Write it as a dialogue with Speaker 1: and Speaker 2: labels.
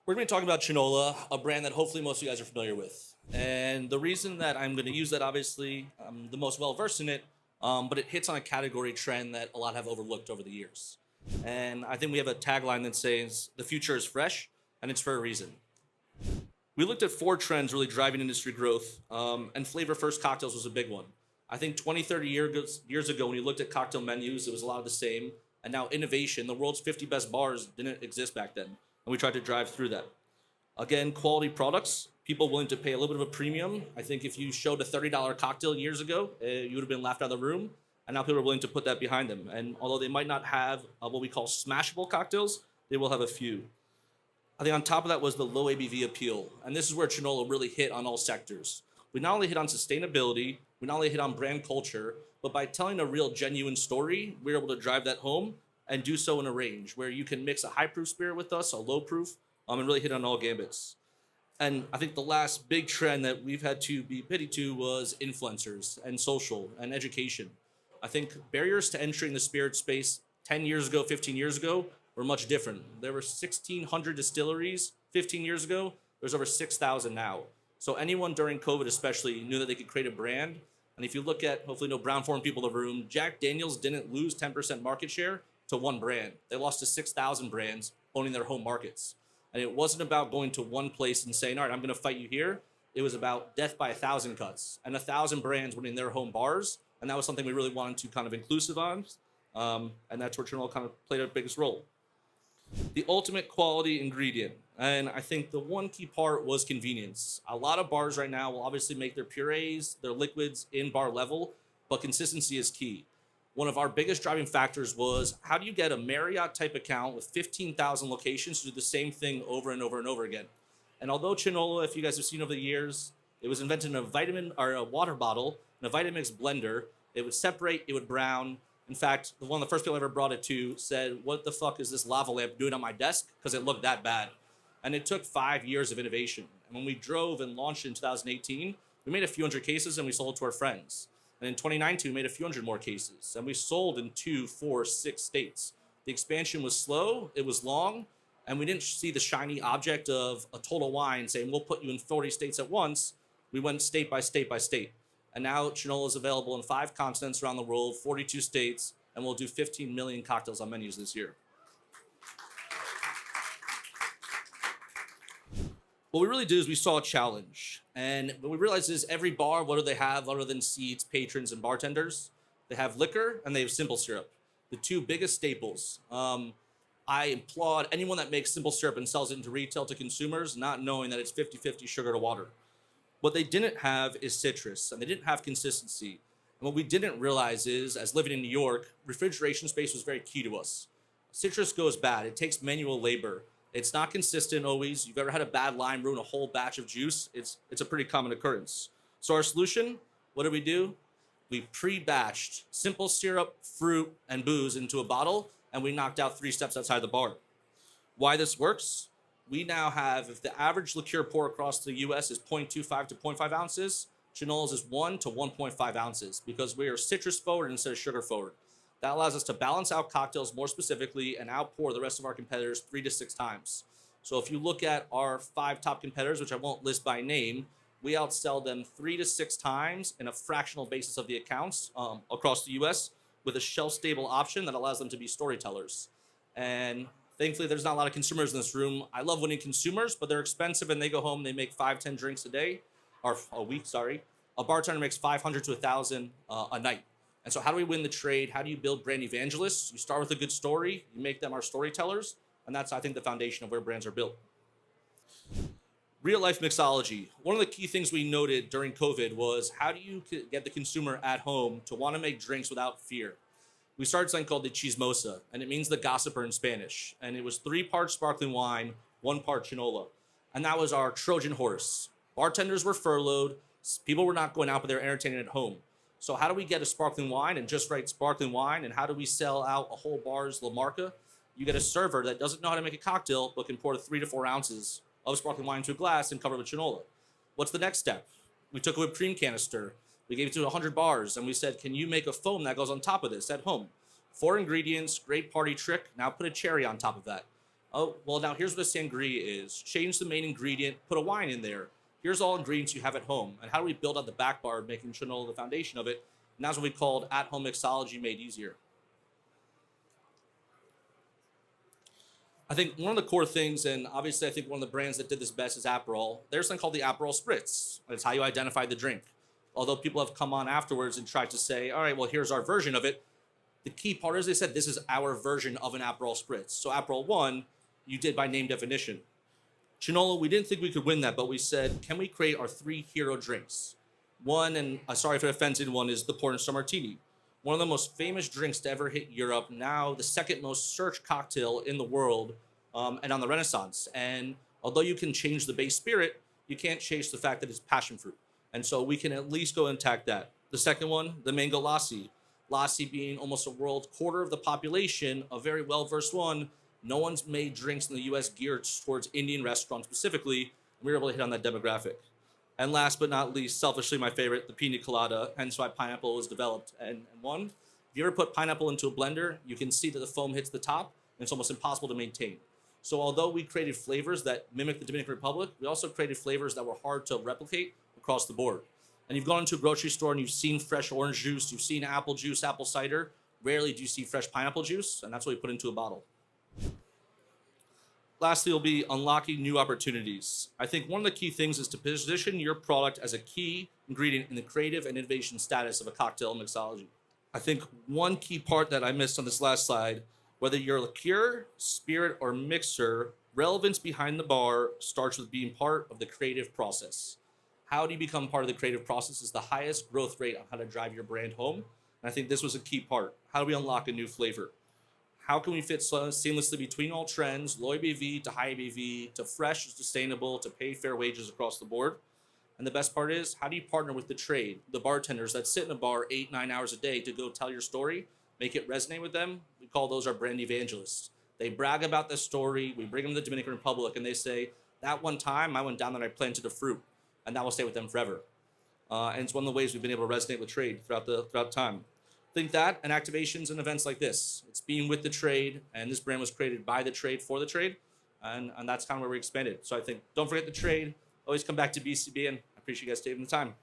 Speaker 1: We're going to be talking about Chinola, a brand that hopefully most of you guys are familiar with. And the reason that I'm going to use that, obviously, I'm the most well versed in it, but it hits on a category trend that a lot have overlooked over the years. And I think we have a tagline that says, the future is fresh, and it's for a reason. We looked at four trends really driving industry growth, and flavor first cocktails was a big one. I think 20, 30 years ago, when you looked at cocktail menus, it was a lot of the same. And now innovation, the world's 50 best bars didn't exist back then. And we tried to drive through that. Again, quality products, people willing to pay a little bit of a premium. I think if you showed a $30 cocktail years ago, you would have been laughed out of the room. And now people are willing to put that behind them. And although they might not have what we call smashable cocktails, they will have a few. I think on top of that was the low ABV appeal. And this is where Chinola really hit on all sectors. We not only hit on sustainability, we not only hit on brand culture, but by telling a real genuine story, we're able to drive that home and do so in a range where you can mix a high proof spirit with us, a low proof, and really hit on all gambits. And I think the last big trend that we've had to be pity to was influencers and social and education. I think barriers to entering the spirit space 10 years ago, 15 years ago were much different. There were 1,600 distilleries 15 years ago. There's over 6,000 now. So anyone during COVID especially knew that they could create a brand. And if you look at, hopefully no brown foreign people in the room, Jack Daniels didn't lose 10% market share to one brand. They lost to 6,000 brands owning their home markets. And it wasn't about going to one place and saying, all right, I'm going to fight you here. It was about death by 1,000 cuts and 1,000 brands winning their home bars. And that was something we really wanted to kind of inclusive on. And that's where Chinola kind of played our biggest role. The ultimate quality ingredient. And I think the one key part was convenience. A lot of bars right now will obviously make their purees, their liquids in bar level, but consistency is key. One of our biggest driving factors was how do you get a Marriott type account with 15,000 locations to do the same thing over and over and over again? And although Chinola, if you guys have seen over the years, it was invented in a vitamin or a water bottle and a Vitamix blender, it would separate, it would brown. In fact, one of the first people I ever brought it to said, what the fuck is this lava lamp doing on my desk? Because it looked that bad. And it took 5 years of innovation. And when we drove and launched in 2018, we made a few hundred cases and we sold it to our friends. And in 2019, we made a few hundred more cases. And we sold in 2, 4, 6 states. The expansion was slow, it was long, and we didn't see the shiny object of a Total Wine saying, we'll put you in 40 states at once. We went state by state by state. And now Chinola is available in 5 continents around the world, 42 states, and we'll do 15 million cocktails on menus this year. What we really did is we saw a challenge. And what we realized is every bar, what do they have other than seats, patrons, and bartenders? They have liquor and they have simple syrup, the two biggest staples. I applaud anyone that makes simple syrup and sells it into retail to consumers, not knowing that it's 50-50 sugar to water. What they didn't have is citrus, and they didn't have consistency. And what we didn't realize is, as living in New York, refrigeration space was very key to us. Citrus goes bad. It takes manual labor. It's not consistent always. You've ever had a bad lime ruin a whole batch of juice? It's a pretty common occurrence. So our solution, what do? We pre-batched simple syrup, fruit, and booze into a bottle, and we knocked out 3 steps outside the bar. Why this works? We now have, if the average liqueur pour across the US is 0.25 to 0.5 ounces, Chinola's is 1 to 1.5 ounces because we are citrus forward instead of sugar forward. That allows us to balance out cocktails more specifically and outpour the rest of our competitors 3 to 6 times. So if you look at our 5 top competitors, which I won't list by name, we outsell them 3 to 6 times in a fractional basis of the accounts across the US with a shelf-stable option that allows them to be storytellers. And thankfully, there's not a lot of consumers in this room. I love winning consumers, but they're expensive and they go home, they make 5, 10 drinks a day, or a week, sorry. A bartender makes 500 to 1,000 a night. And so how do we win the trade? How do you build brand evangelists? You start with a good story, you make them our storytellers, and that's, I think, the foundation of where brands are built. Real life mixology. One of the key things we noted during COVID was how do you get the consumer at home to want to make drinks without fear? We started something called the chismosa, and it means the gossiper in Spanish. And it was 3 parts sparkling wine, 1 part Chinola. And that was our Trojan horse. Bartenders were furloughed. People were not going out, but they were entertaining at home. So how do we get a sparkling wine and just write sparkling wine? And how do we sell out a whole bar's La Marca? You get a server that doesn't know how to make a cocktail, but can pour 3 to 4 ounces of sparkling wine into a glass and cover it with Chinola. What's the next step? We took a whipped cream canister. We gave it to 100 bars, and we said, can you make a foam that goes on top of this at home? 4 ingredients, great party trick. Now put a cherry on top of that. Oh, well, now here's what a sangria is. Change the main ingredient, put a wine in there. Here's all ingredients you have at home. And how do we build out the back bar, making Chinola the foundation of it? And that's what we called at-home mixology made easier. I think one of the core things, and obviously I think one of the brands that did this best is Aperol. There's something called the Aperol Spritz. It's how you identify the drink. Although people have come on afterwards and tried to say, all right, well, here's our version of it. The key part is they said this is our version of an Aperol Spritz. So Aperol 1, you did by name definition. Chinola, we didn't think we could win that, but we said, can we create our 3 hero drinks? One, and sorry if it offends anyone, is the Porn Star Martini. One of the most famous drinks to ever hit Europe, now the second most searched cocktail in the world, and on the Renaissance. And although you can change the base spirit, you can't change the fact that it's passion fruit. And so we can at least go and attack that. The second one, the Mango Lassi. Lassi being almost a world quarter of the population, a very well-versed one. No one's made drinks in the U.S. geared towards Indian restaurants specifically, and we were able to hit on that demographic. And last but not least, selfishly my favorite, the Pina Colada, hence why pineapple was developed. And one, if you ever put pineapple into a blender, you can see that the foam hits the top, and it's almost impossible to maintain. So although we created flavors that mimic the Dominican Republic, we also created flavors that were hard to replicate across the board. And you've gone into a grocery store and you've seen fresh orange juice, you've seen apple juice, apple cider. Rarely do you see fresh pineapple juice, and that's what we put into a bottle. Lastly, will be unlocking new opportunities. I think one of the key things is to position your product as a key ingredient in the creative and innovation status of a cocktail mixology. I think one key part that I missed on this last slide, whether you're a liqueur, spirit, or mixer, relevance behind the bar starts with being part of the creative process. How do you become part of the creative process is the highest growth rate on how to drive your brand home. And I think this was a key part. How do we unlock a new flavor? How can we fit seamlessly between all trends, low ABV to high ABV, to fresh, sustainable, to pay fair wages across the board? And the best part is, how do you partner with the trade, the bartenders that sit in a bar 8-9 hours a day to go tell your story, make it resonate with them? We call those our brand evangelists. They brag about this story. We bring them to the Dominican Republic, and they say, that one time I went down there and I planted a fruit, and that will stay with them forever. And it's one of the ways we've been able to resonate with trade throughout time. Think that and activations and events like this. It's being with the trade, and this brand was created by the trade for the trade, and that's kind of where we expanded. So I think don't forget the trade. Always come back to BCB, and I appreciate you guys taking the time.